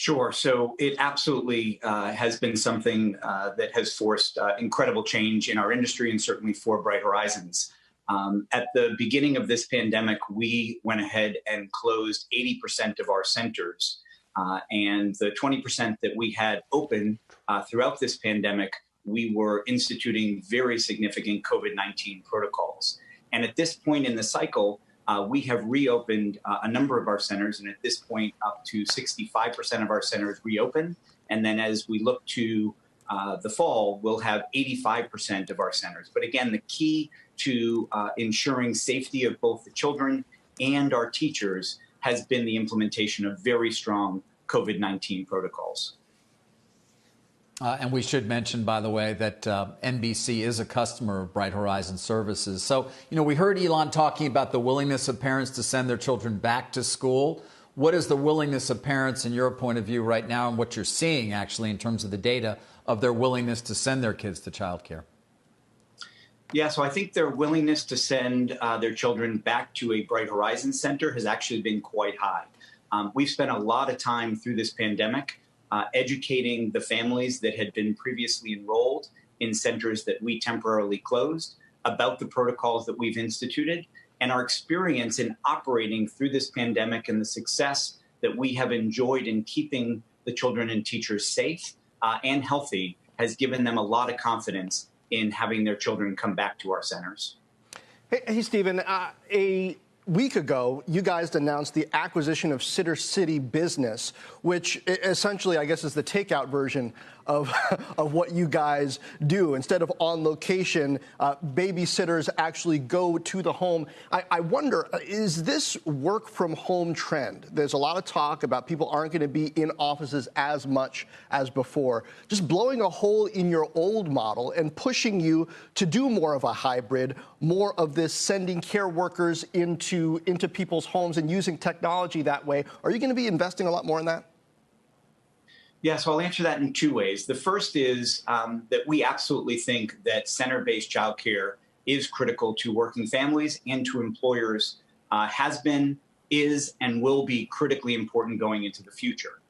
Sure. So it absolutely has been something that has forced incredible change in our industry and certainly for Bright Horizons. At the beginning of this pandemic, we went ahead and closed 80% of our centers. And the 20% that we had open throughout this pandemic, we were instituting very significant COVID-19 protocols. And at this point in the cycle, we have reopened a number of our centers, and at this point, up to 65% of our centers reopen. And then as we look to the fall, we'll have 85% of our centers. But again, the key to ensuring safety of both the children and our teachers has been the implementation of very strong COVID-19 protocols. And we should mention, by the way, that NBC is a customer of Bright Horizons Services. So, we heard Elon talking about the willingness of parents to send their children back to school. What is the willingness of parents, in your point of view right now, and what you're seeing actually in terms of the data of their willingness to send their kids to childcare? Yeah, so I think their willingness to send their children back to a Bright Horizons center has actually been quite high. We've spent a lot of time through this pandemic educating the families that had been previously enrolled in centers that we temporarily closed about the protocols that we've instituted and our experience in operating through this pandemic and the success that we have enjoyed in keeping the children and teachers safe and healthy has given them a lot of confidence in having their children come back to our centers. Hey Stephen, a week ago, you guys announced the acquisition of Sitter City Business, which essentially, I guess, is the takeout version of what you guys do. Instead of on location, babysitters actually go to the home. I wonder, is this work from home trend? There's a lot of talk about people aren't going to be in offices as much as before. Just blowing a hole in your old model and pushing you to do more of a hybrid, more of this sending care workers into people's homes and using technology that way. Are you going to be investing a lot more in that? Yeah, so I'll answer that in two ways. The first is that we absolutely think that center-based childcare is critical to working families and to employers, has been, is, and will be critically important going into the future.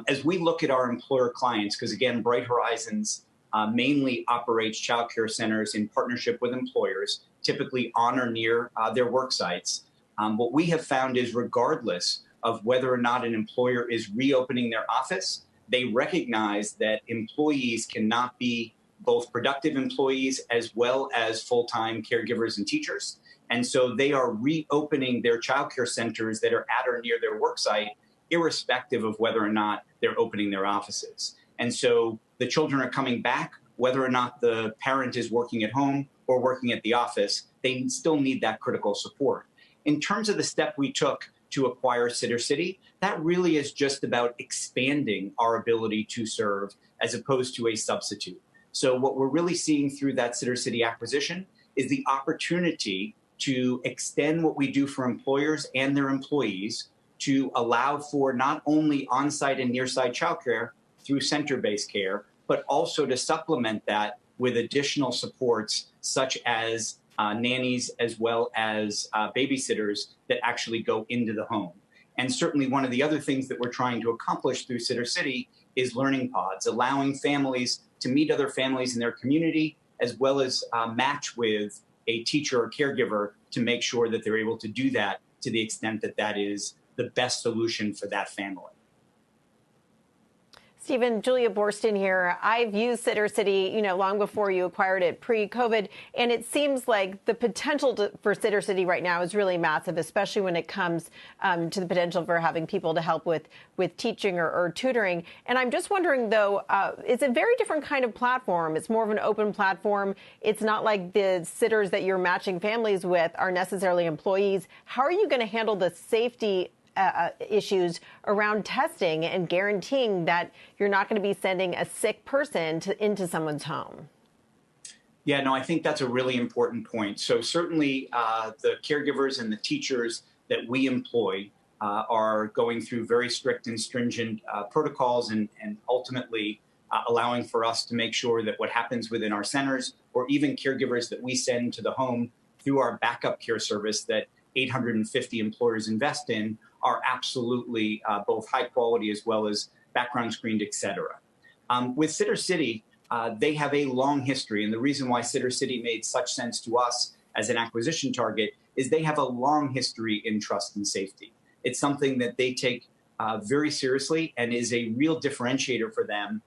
As we look at our employer clients, because again, Bright Horizons mainly operates childcare centers in partnership with employers, typically on or near their work sites. What we have found is regardless of whether or not an employer is reopening their office, they recognize that employees cannot be both productive employees as well as full-time caregivers and teachers. And so they are reopening their childcare centers that are at or near their work site, irrespective of whether or not they're opening their offices. And so the children are coming back, whether or not the parent is working at home or working at the office, they still need that critical support. In terms of the step we took to acquire Sitter City, that really is just about expanding our ability to serve as opposed to a substitute. So what we're really seeing through that Sitter City acquisition is the opportunity to extend what we do for employers and their employees to allow for not only on-site and near-site childcare through center-based care, but also to supplement that with additional supports such as nannies as well as babysitters that actually go into the home. And certainly one of the other things that we're trying to accomplish through Sitter City is learning pods, allowing families to meet other families in their community, as well as match with a teacher or caregiver to make sure that they're able to do that to the extent that that is the best solution for that family. Stephen, Julia Borston here. I've used Sitter City, long before you acquired it pre-COVID, and it seems like the potential for Sitter City right now is really massive, especially when it comes to the potential for having people to help with teaching or tutoring. And I'm just wondering, though, it's a very different kind of platform. It's more of an open platform. It's not like the sitters that you're matching families with are necessarily employees. How are you going to handle the safety issues around testing and guaranteeing that you're not going to be sending a sick person into someone's home? Yeah, no, I think that's a really important point. So certainly the caregivers and the teachers that we employ are going through very strict and stringent protocols and ultimately allowing for us to make sure that what happens within our centers or even caregivers that we send to the home through our backup care service that 850 employers invest in are absolutely both high quality as well as background screened, et cetera. With Sitter City, they have a long history. And the reason why Sitter City made such sense to us as an acquisition target is they have a long history in trust and safety. It's something that they take very seriously and is a real differentiator for them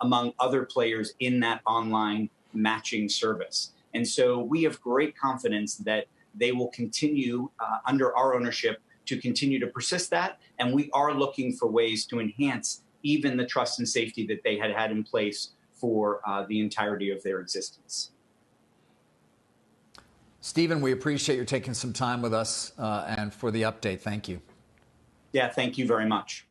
among other players in that online matching service. And so we have great confidence that they will continue under our ownership to continue to persist that. And we are looking for ways to enhance even the trust and safety that they had had in place for the entirety of their existence. Stephen, we appreciate your taking some time with us and for the update. Thank you. Yeah, thank you very much.